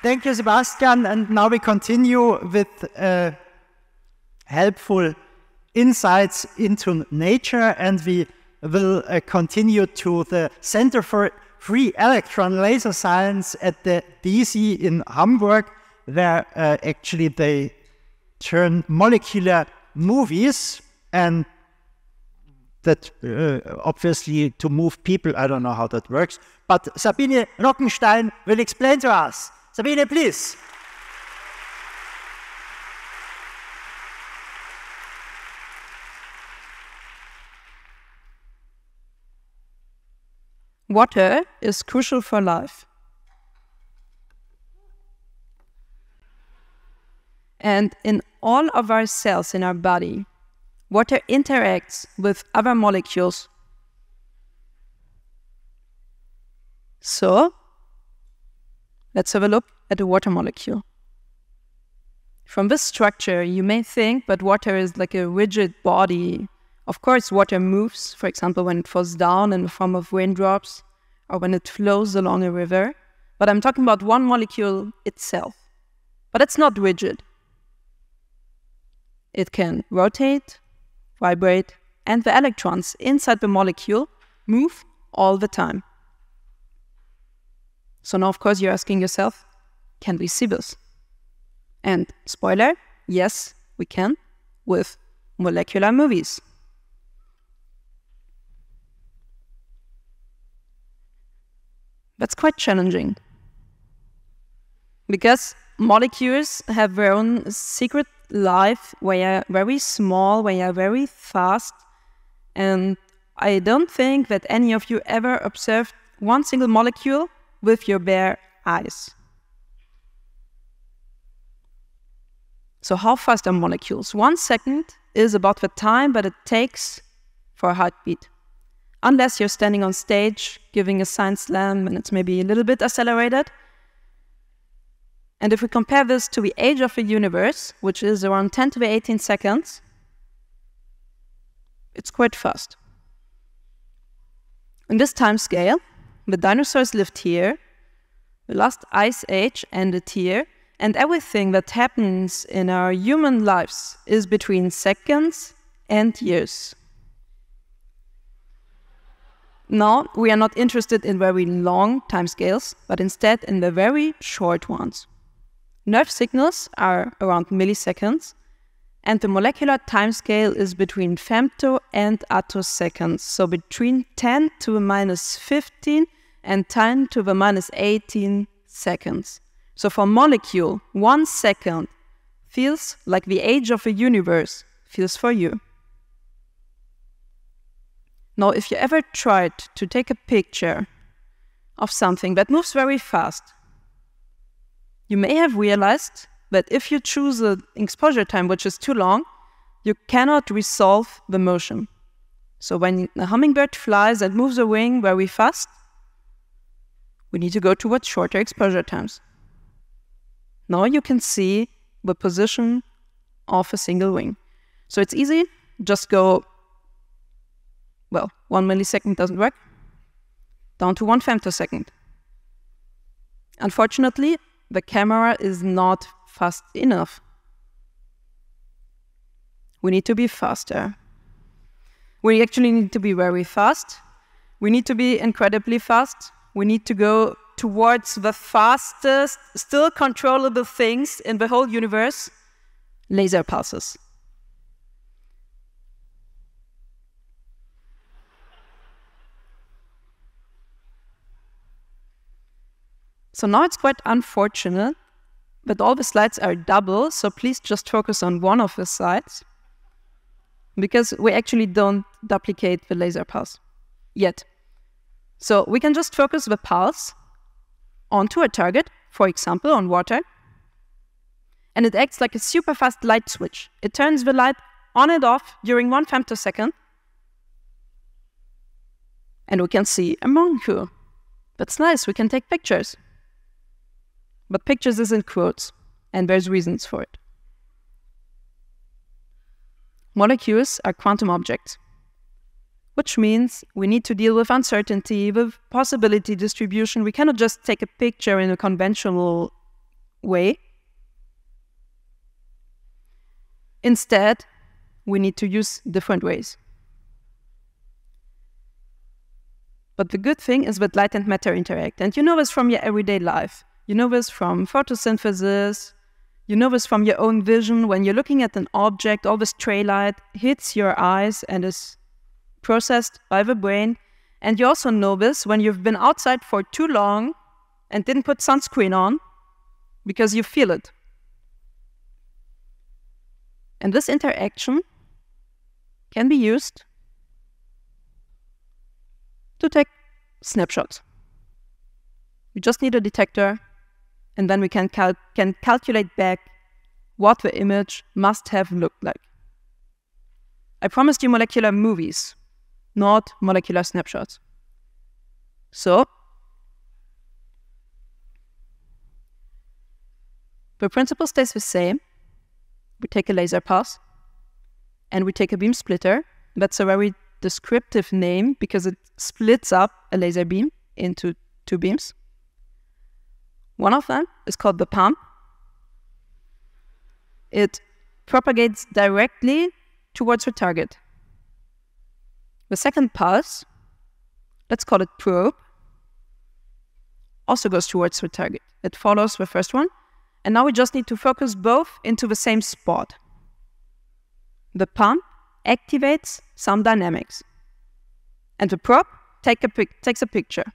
Thank you, Sebastian. And now we continue with helpful insights into nature, and we will continue to the Center for Free Electron Laser Science at the DZ in Hamburg, where actually they turn molecular movies, and that obviously to move people, I don't know how that works, but Sabine Rockenstein will explain to us. Sabine, please. Water is crucial for life. And in all of our cells in our body, water interacts with other molecules. So, let's have a look at a water molecule. From this structure, you may think that water is like a rigid body. Of course, water moves, for example, when it falls down in the form of raindrops or when it flows along a river. But I'm talking about one molecule itself. But it's not rigid. It can rotate, vibrate, and the electrons inside the molecule move all the time. So now, of course, you're asking yourself, can we see this? And spoiler, yes, we can, with molecular movies. That's quite challenging, because molecules have their own secret life, where they are very small, where they are very fast, and I don't think that any of you ever observed one single molecule with your bare eyes. So how fast are molecules? 1 second is about the time that it takes for a heartbeat. Unless you're standing on stage giving a science slam and it's maybe a little bit accelerated. And if we compare this to the age of the universe, which is around 10 to the 18 seconds, it's quite fast. In this time scale, the dinosaurs lived here, the last ice age ended here, and everything that happens in our human lives is between seconds and years. Now, we are not interested in very long timescales, but instead in the very short ones. Nerve signals are around milliseconds, and the molecular timescale is between femto and attoseconds, so between 10 to the minus 15 and 10 to the minus 18 seconds. So for a molecule, 1 second feels like the age of the universe feels for you. Now, if you ever tried to take a picture of something that moves very fast, you may have realized that if you choose an exposure time which is too long, you cannot resolve the motion. So when a hummingbird flies and moves a wing very fast, we need to go towards shorter exposure times. Now you can see the position of a single wing. So it's easy, just go, well, 1 millisecond doesn't work, down to 1 femtosecond. Unfortunately, the camera is not fast enough. We need to be faster. We actually need to be very fast. We need to be incredibly fast. We need to go towards the fastest, still controllable things in the whole universe, laser pulses. So now it's quite unfortunate that all the slides are double, so please just focus on one of the slides, because we actually don't duplicate the laser pulse yet. So we can just focus the pulse onto a target, for example, on water, and it acts like a super fast light switch. It turns the light on and off during 1 femtosecond, and we can see a molecule. That's nice, we can take pictures. But pictures is in quotes, and there's reasons for it. Molecules are quantum objects. which means we need to deal with uncertainty, with possibility distribution. We cannot just take a picture in a conventional way. Instead, we need to use different ways. But the good thing is that light and matter interact. And you know this from your everyday life. You know this from photosynthesis. You know this from your own vision. When you're looking at an object, all this stray light hits your eyes and is processed by the brain. And you also know this when you've been outside for too long and didn't put sunscreen on because you feel it. And this interaction can be used to take snapshots. We just need a detector, and then we can calculate back what the image must have looked like. I promised you molecular movies, not molecular snapshots. So, the principle stays the same. We take a laser pulse, and we take a beam splitter. That's a very descriptive name because it splits up a laser beam into two beams. One of them is called the pump. It propagates directly towards the target. The second pulse, let's call it probe, also goes towards the target. It follows the first one, and now we just need to focus both into the same spot. The pump activates some dynamics, and the probe takes a picture.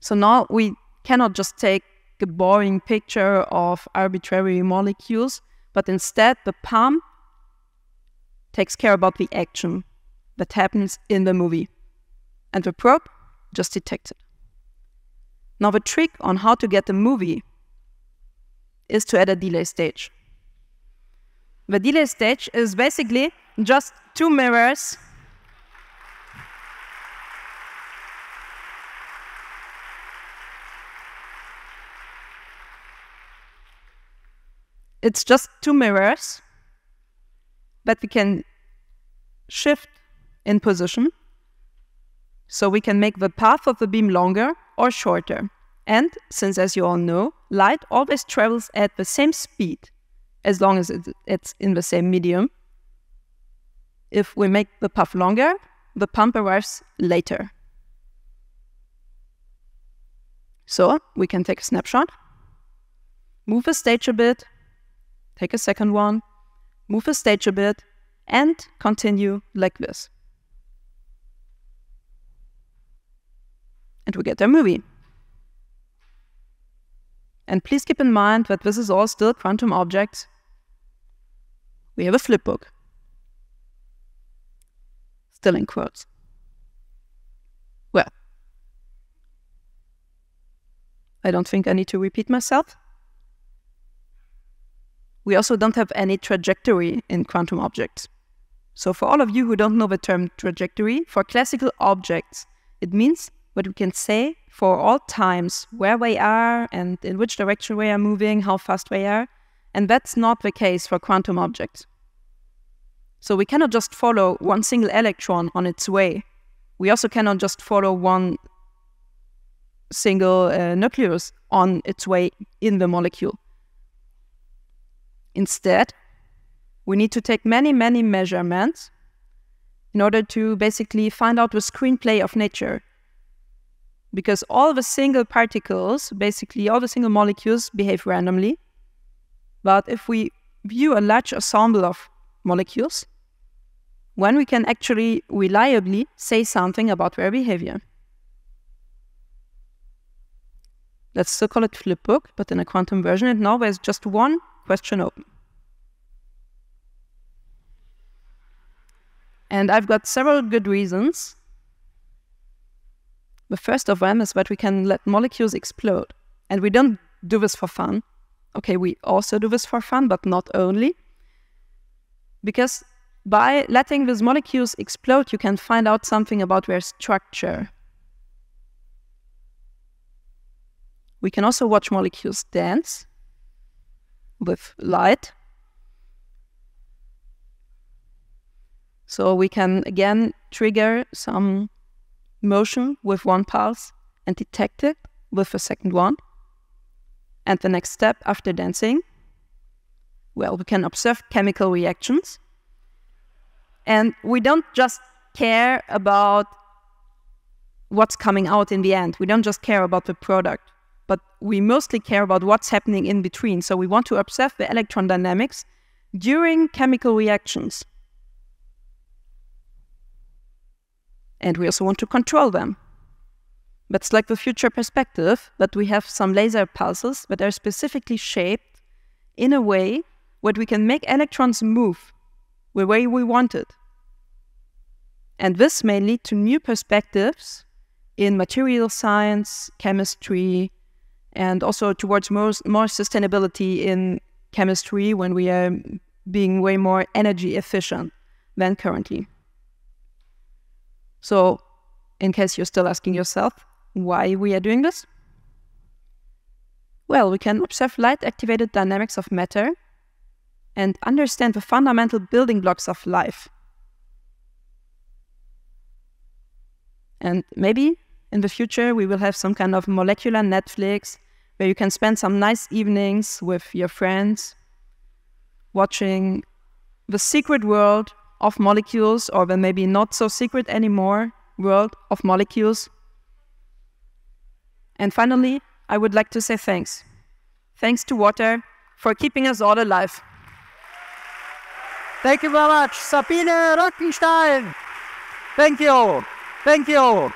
So now we cannot just take a boring picture of arbitrary molecules, but instead the pump takes care about the action that happens in the movie, and the probe just detects it. Now the trick on how to get the movie is to add a delay stage. The delay stage is basically just two mirrors It's just two mirrors that we can shift in position, so we can make the path of the beam longer or shorter. And since, as you all know, light always travels at the same speed as long as it's in the same medium, if we make the path longer, the pump arrives later. So we can take a snapshot, move the stage a bit, take a second one, move the stage a bit, and continue like this. And we get our movie. And please keep in mind that this is all still quantum objects. We have a flipbook. Still in quotes. Well, I don't think I need to repeat myself. We also don't have any trajectory in quantum objects. So for all of you who don't know the term trajectory, for classical objects, it means what we can say for all times where they are and in which direction they are moving, how fast they are. And that's not the case for quantum objects. So we cannot just follow one single electron on its way. We also cannot just follow one single nucleus on its way in the molecule. Instead, we need to take many, many measurements in order to basically find out the screenplay of nature. Because all the single particles, basically all the single molecules, behave randomly. But if we view a large ensemble of molecules, when we can actually reliably say something about their behavior. Let's still call it flipbook, but in a quantum version, and now there's just one question open. And I've got several good reasons. The first of them is that we can let molecules explode. And we don't do this for fun. Okay, we also do this for fun, but not only. Because by letting these molecules explode, you can find out something about their structure. We can also watch molecules dance with light. So we can again trigger some motion with one pulse and detect it with a second one. And the next step after dancing, well, we can observe chemical reactions. And we don't just care about what's coming out in the end. We don't just care about the product, but we mostly care about what's happening in between. So we want to observe the electron dynamics during chemical reactions. And we also want to control them. That's like the future perspective, that we have some laser pulses that are specifically shaped in a way where we can make electrons move the way we want it. And this may lead to new perspectives in material science, chemistry, and also towards more sustainability in chemistry when we are being way more energy efficient than currently. So, in case you're still asking yourself why we are doing this, well, we can observe light-activated dynamics of matter and understand the fundamental building blocks of life. And maybe in the future we will have some kind of molecular Netflix where you can spend some nice evenings with your friends watching the secret world of molecules, or the maybe not so secret anymore world of molecules. And finally, I would like to say thanks. Thanks to water for keeping us all alive. Thank you very much, Sabine Rockenstein. Thank you. Thank you.